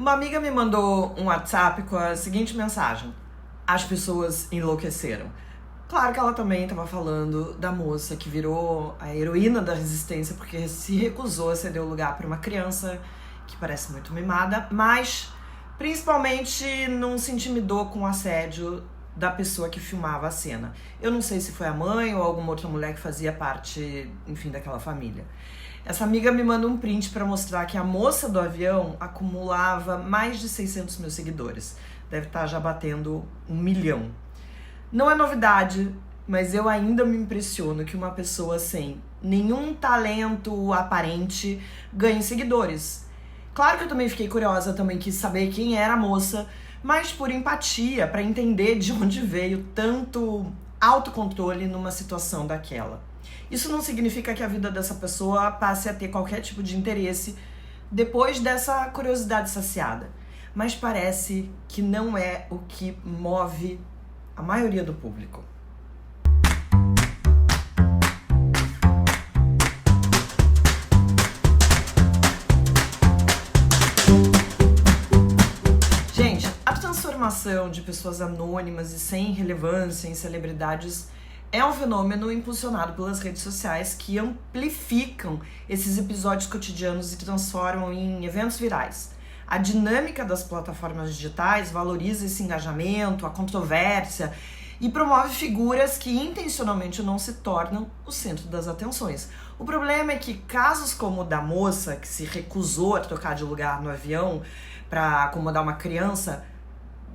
Uma amiga me mandou um WhatsApp com a seguinte mensagem: as pessoas enlouqueceram. Claro que ela também estava falando da moça que virou a heroína da resistência porque se recusou a ceder o lugar para uma criança que parece muito mimada, mas principalmente não se intimidou com o assédio da pessoa que filmava a cena. Eu não sei se foi a mãe ou alguma outra mulher que fazia parte, enfim, daquela família. Essa amiga me manda um print para mostrar que a moça do avião acumulava mais de 600 mil seguidores. Deve estar já batendo 1 milhão. Não é novidade, mas eu ainda me impressiono que uma pessoa sem nenhum talento aparente ganhe seguidores. Claro que eu também fiquei curiosa, também quis saber quem era a moça, mas por empatia, para entender de onde veio tanto autocontrole numa situação daquela. Isso não significa que a vida dessa pessoa passe a ter qualquer tipo de interesse depois dessa curiosidade saciada, mas parece que não é o que move a maioria do público. Gente, a transformação de pessoas anônimas e sem relevância em celebridades é um fenômeno impulsionado pelas redes sociais que amplificam esses episódios cotidianos e transformam em eventos virais. A dinâmica das plataformas digitais valoriza esse engajamento, a controvérsia e promove figuras que intencionalmente não se tornam o centro das atenções. O problema é que casos como o da moça que se recusou a trocar de lugar no avião para acomodar uma criança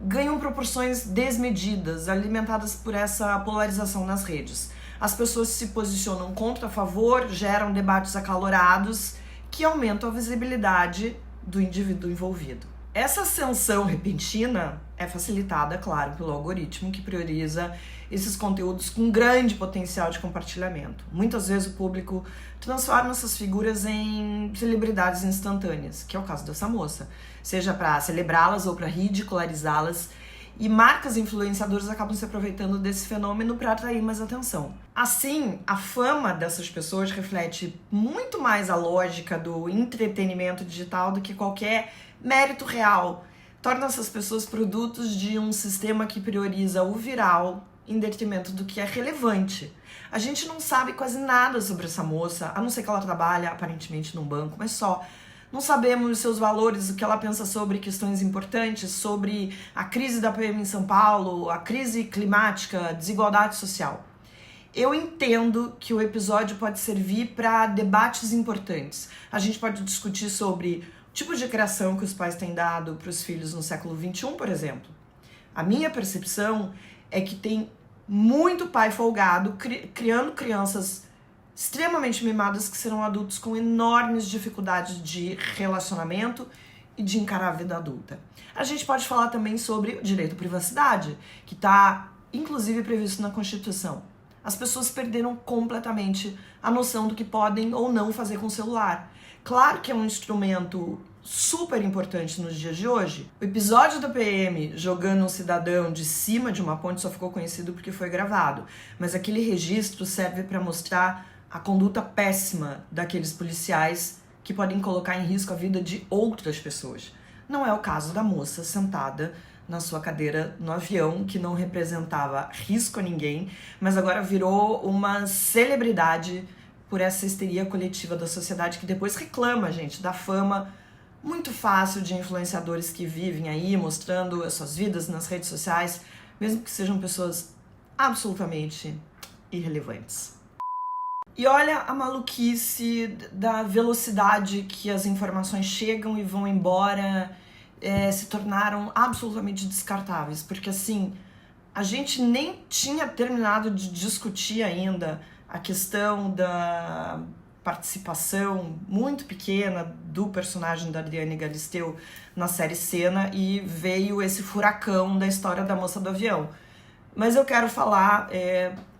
ganham proporções desmedidas, alimentadas por essa polarização nas redes. As pessoas se posicionam contra a favor, geram debates acalorados que aumentam a visibilidade do indivíduo envolvido. Essa ascensão repentina é facilitada, claro, pelo algoritmo que prioriza esses conteúdos com grande potencial de compartilhamento. Muitas vezes o público transforma essas figuras em celebridades instantâneas, que é o caso dessa moça, seja para celebrá-las ou para ridicularizá-las, e marcas e influenciadores acabam se aproveitando desse fenômeno para atrair mais atenção. Assim, a fama dessas pessoas reflete muito mais a lógica do entretenimento digital do que qualquer mérito real. Torna essas pessoas produtos de um sistema que prioriza o viral em detrimento do que é relevante. A gente não sabe quase nada sobre essa moça, a não ser que ela trabalha aparentemente num banco, mas só. Não sabemos os seus valores, o que ela pensa sobre questões importantes, sobre a crise da PM em São Paulo, a crise climática, a desigualdade social. Eu entendo que o episódio pode servir para debates importantes. A gente pode discutir sobre o tipo de criação que os pais têm dado para os filhos no século XXI, por exemplo. A minha percepção é que tem muito pai folgado criando crianças extremamente mimadas que serão adultos com enormes dificuldades de relacionamento e de encarar a vida adulta. A gente pode falar também sobre o direito à privacidade, que está inclusive previsto na Constituição. As pessoas perderam completamente a noção do que podem ou não fazer com o celular. Claro que é um instrumento super importante nos dias de hoje. O episódio da PM jogando um cidadão de cima de uma ponte só ficou conhecido porque foi gravado, mas aquele registro serve para mostrar a conduta péssima daqueles policiais que podem colocar em risco a vida de outras pessoas. Não é o caso da moça sentada na sua cadeira no avião, que não representava risco a ninguém, mas agora virou uma celebridade por essa histeria coletiva da sociedade que depois reclama, gente, da fama muito fácil de influenciadores que vivem aí mostrando as suas vidas nas redes sociais, mesmo que sejam pessoas absolutamente irrelevantes. E olha a maluquice da velocidade que as informações chegam e vão embora, se tornaram absolutamente descartáveis, porque assim, a gente nem tinha terminado de discutir ainda a questão da participação muito pequena do personagem da Adriane Galisteu na série Cena e veio esse furacão da história da moça do avião. Mas eu quero falar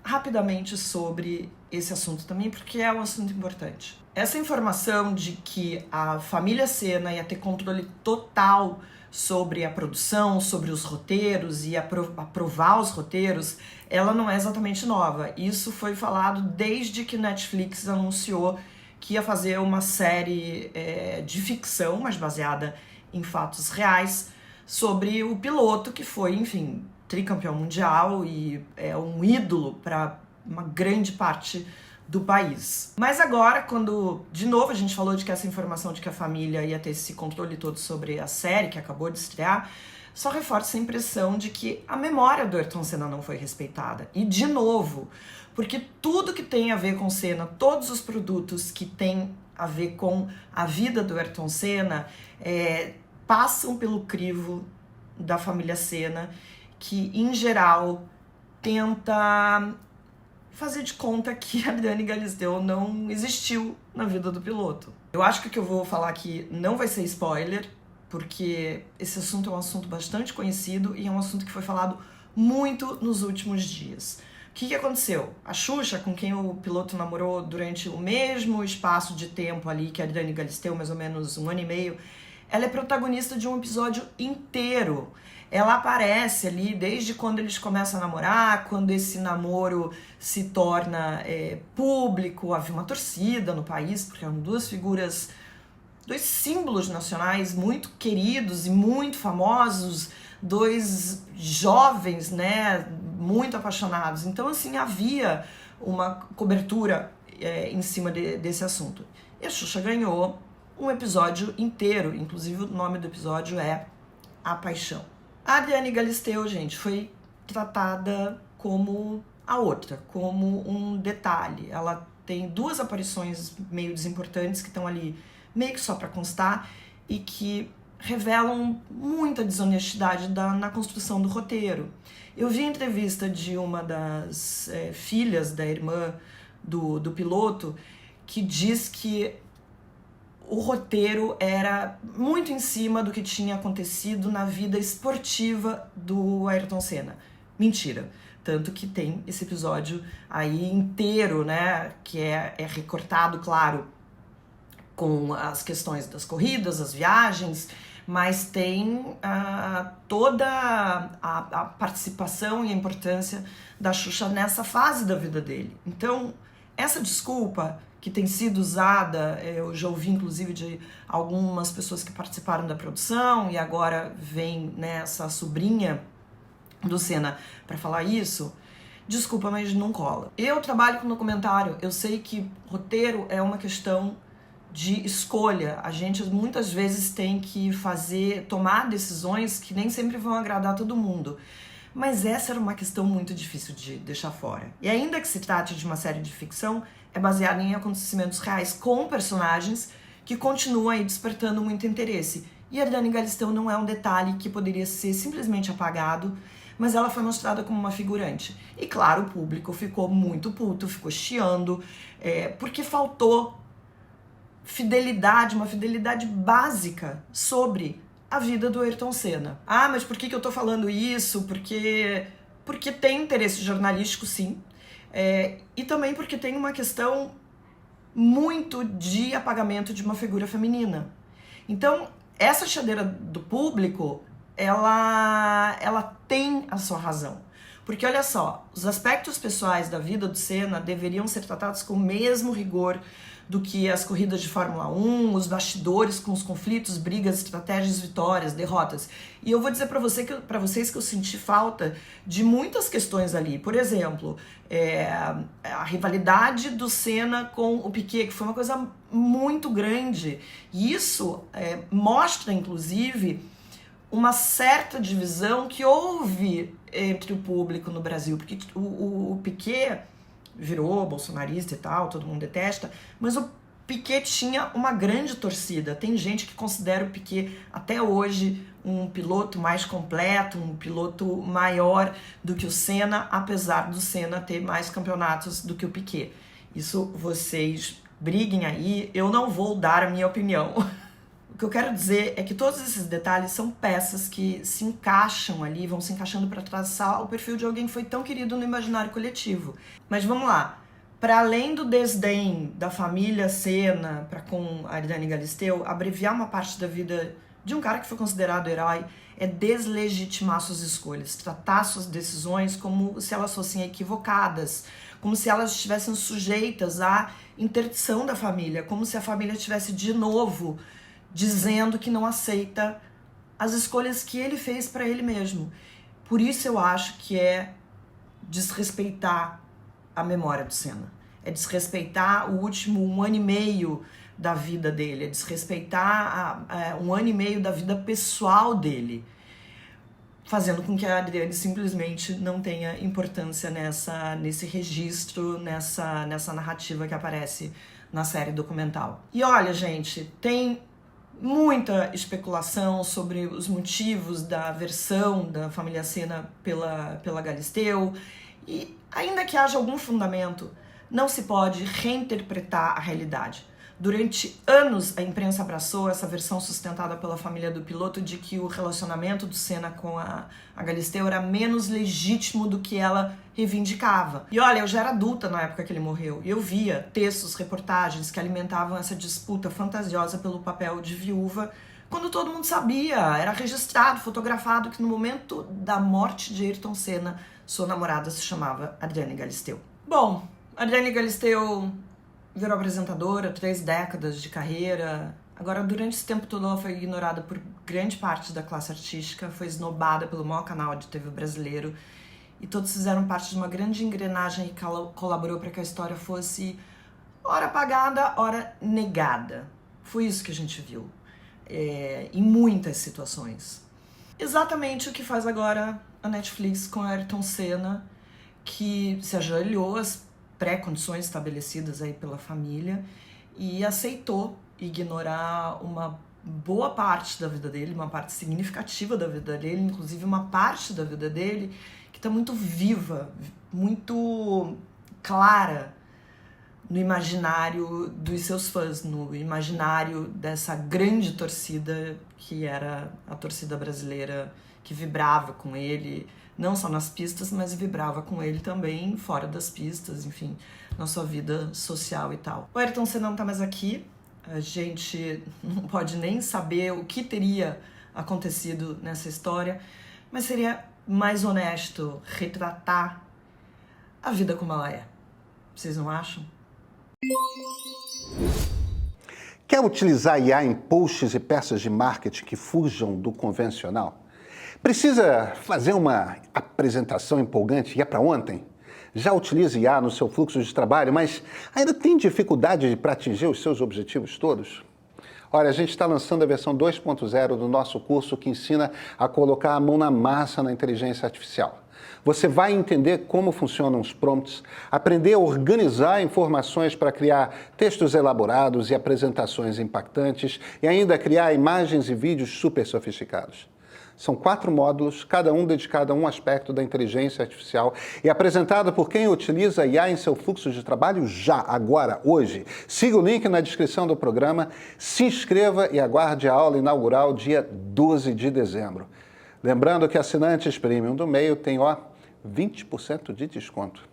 rapidamente sobre esse assunto também, porque é um assunto importante. Essa informação de que a família Cena ia ter controle total sobre a produção, sobre os roteiros e aprovar os roteiros, ela não é exatamente nova. Isso foi falado desde que Netflix anunciou que ia fazer uma série de ficção, mas baseada em fatos reais sobre o piloto que foi, enfim, tricampeão mundial e é um ídolo para uma grande parte do país. Mas agora, quando, de novo, a gente falou de que essa informação de que a família ia ter esse controle todo sobre a série que acabou de estrear, só reforça a impressão de que a memória do Ayrton Senna não foi respeitada. E, de novo, porque tudo que tem a ver com Senna, todos os produtos que têm a ver com a vida do Ayrton Senna, passam pelo crivo da família Senna, que, em geral, tenta fazer de conta que a Ariane Galisteu não existiu na vida do piloto. Eu acho que o que eu vou falar aqui não vai ser spoiler, porque esse assunto é um assunto bastante conhecido e é um assunto que foi falado muito nos últimos dias. O que aconteceu? A Xuxa, com quem o piloto namorou durante o mesmo espaço de tempo ali que a Ariane Galisteu, mais ou menos 1 ano e meio, ela é protagonista de um episódio inteiro. Ela aparece ali desde quando eles começam a namorar, quando esse namoro se torna público, havia uma torcida no país, porque eram duas figuras, dois símbolos nacionais muito queridos e muito famosos, dois jovens, né, muito apaixonados. Então, assim, havia uma cobertura em cima desse assunto. E a Xuxa ganhou um episódio inteiro, inclusive o nome do episódio é A Paixão. A Ariane Galisteu, gente, foi tratada como a outra, como um detalhe. Ela tem 2 aparições meio desimportantes que estão ali meio que só para constar e que revelam muita desonestidade na construção do roteiro. Eu vi a entrevista de uma das filhas da irmã do piloto que diz que o roteiro era muito em cima do que tinha acontecido na vida esportiva do Ayrton Senna. Mentira. Tanto que tem esse episódio aí inteiro, né, que é recortado, claro, com as questões das corridas, as viagens, mas tem toda a participação e a importância da Xuxa nessa fase da vida dele. Então, essa desculpa que tem sido usada, eu já ouvi inclusive de algumas pessoas que participaram da produção e agora vem, né, essa sobrinha do Senna para falar isso, desculpa, mas não cola. Eu trabalho com documentário, eu sei que roteiro é uma questão de escolha. A gente muitas vezes tem que tomar decisões que nem sempre vão agradar todo mundo. Mas essa era uma questão muito difícil de deixar fora. E ainda que se trate de uma série de ficção, é baseada em acontecimentos reais com personagens que continuam aí despertando muito interesse. E a Ariane Galisteu não é um detalhe que poderia ser simplesmente apagado, mas ela foi mostrada como uma figurante. E claro, o público ficou muito puto, ficou chiando, porque faltou fidelidade, uma fidelidade básica sobre a vida do Ayrton Senna. Ah, mas por que eu tô falando isso? Porque tem interesse jornalístico, sim. E também porque tem uma questão muito de apagamento de uma figura feminina. Então, essa chadeira do público, ela tem a sua razão. Porque, olha só, os aspectos pessoais da vida do Senna deveriam ser tratados com o mesmo rigor do que as corridas de Fórmula 1, os bastidores com os conflitos, brigas, estratégias, vitórias, derrotas. E eu vou dizer para vocês que eu senti falta de muitas questões ali. Por exemplo, a rivalidade do Senna com o Piquet, que foi uma coisa muito grande. E isso mostra, inclusive, uma certa divisão que houve entre o público no Brasil. Porque o Piquet virou bolsonarista e tal, todo mundo detesta, mas o Piquet tinha uma grande torcida. Tem gente que considera o Piquet até hoje um piloto mais completo, um piloto maior do que o Senna, apesar do Senna ter mais campeonatos do que o Piquet. Isso vocês briguem aí, eu não vou dar a minha opinião. O que eu quero dizer é que todos esses detalhes são peças que se encaixam ali, vão se encaixando para traçar o perfil de alguém que foi tão querido no imaginário coletivo. Mas vamos lá, para além do desdém da família Senna para com a Ariane Galisteu, abreviar uma parte da vida de um cara que foi considerado herói é deslegitimar suas escolhas, tratar suas decisões como se elas fossem equivocadas, como se elas estivessem sujeitas à interdição da família, como se a família tivesse de novo dizendo que não aceita as escolhas que ele fez para ele mesmo. Por isso eu acho que é desrespeitar a memória do Senna. É desrespeitar o último 1 ano e meio da vida dele, é desrespeitar 1 ano e meio da vida pessoal dele, fazendo com que a Adriane simplesmente não tenha importância nesse registro, nessa narrativa que aparece na série documental. E olha, gente, tem muita especulação sobre os motivos da aversão da família Senna pela Galisteu, e ainda que haja algum fundamento, não se pode reinterpretar a realidade. Durante anos, a imprensa abraçou essa versão sustentada pela família do piloto de que o relacionamento do Senna com a Galisteu era menos legítimo do que ela reivindicava. E olha, eu já era adulta na época que ele morreu, e eu via textos, reportagens que alimentavam essa disputa fantasiosa pelo papel de viúva, quando todo mundo sabia, era registrado, fotografado, que no momento da morte de Ayrton Senna, sua namorada se chamava Adriane Galisteu. Bom, Adriane Galisteu virou apresentadora, 3 décadas de carreira. Agora, durante esse tempo todo, ela foi ignorada por grande parte da classe artística, foi esnobada pelo maior canal de TV brasileiro, e todos fizeram parte de uma grande engrenagem que colaborou para que a história fosse ora apagada, ora negada. Foi isso que a gente viu em muitas situações. Exatamente o que faz agora a Netflix com a Ayrton Senna, que se ajoelhou às pré-condições estabelecidas aí pela família e aceitou ignorar uma boa parte da vida dele, uma parte significativa da vida dele, inclusive uma parte da vida dele que está muito viva, muito clara no imaginário dos seus fãs, no imaginário dessa grande torcida que era a torcida brasileira, que vibrava com ele, não só nas pistas, mas vibrava com ele também fora das pistas, enfim, na sua vida social e tal. O Ayrton Senna não tá mais aqui, a gente não pode nem saber o que teria acontecido nessa história, mas seria mais honesto retratar a vida como ela é. Vocês não acham? Quer utilizar IA em posts e peças de marketing que fujam do convencional? Precisa fazer uma apresentação empolgante e é para ontem? Já utiliza IA no seu fluxo de trabalho, mas ainda tem dificuldade para atingir os seus objetivos todos? Olha, a gente está lançando a versão 2.0 do nosso curso que ensina a colocar a mão na massa na inteligência artificial. Você vai entender como funcionam os prompts, aprender a organizar informações para criar textos elaborados e apresentações impactantes e ainda criar imagens e vídeos super sofisticados. São 4 módulos, cada um dedicado a um aspecto da inteligência artificial e apresentado por quem utiliza IA em seu fluxo de trabalho já, agora, hoje. Siga o link na descrição do programa, se inscreva e aguarde a aula inaugural dia 12 de dezembro. Lembrando que assinantes premium do Meio têm 20% de desconto.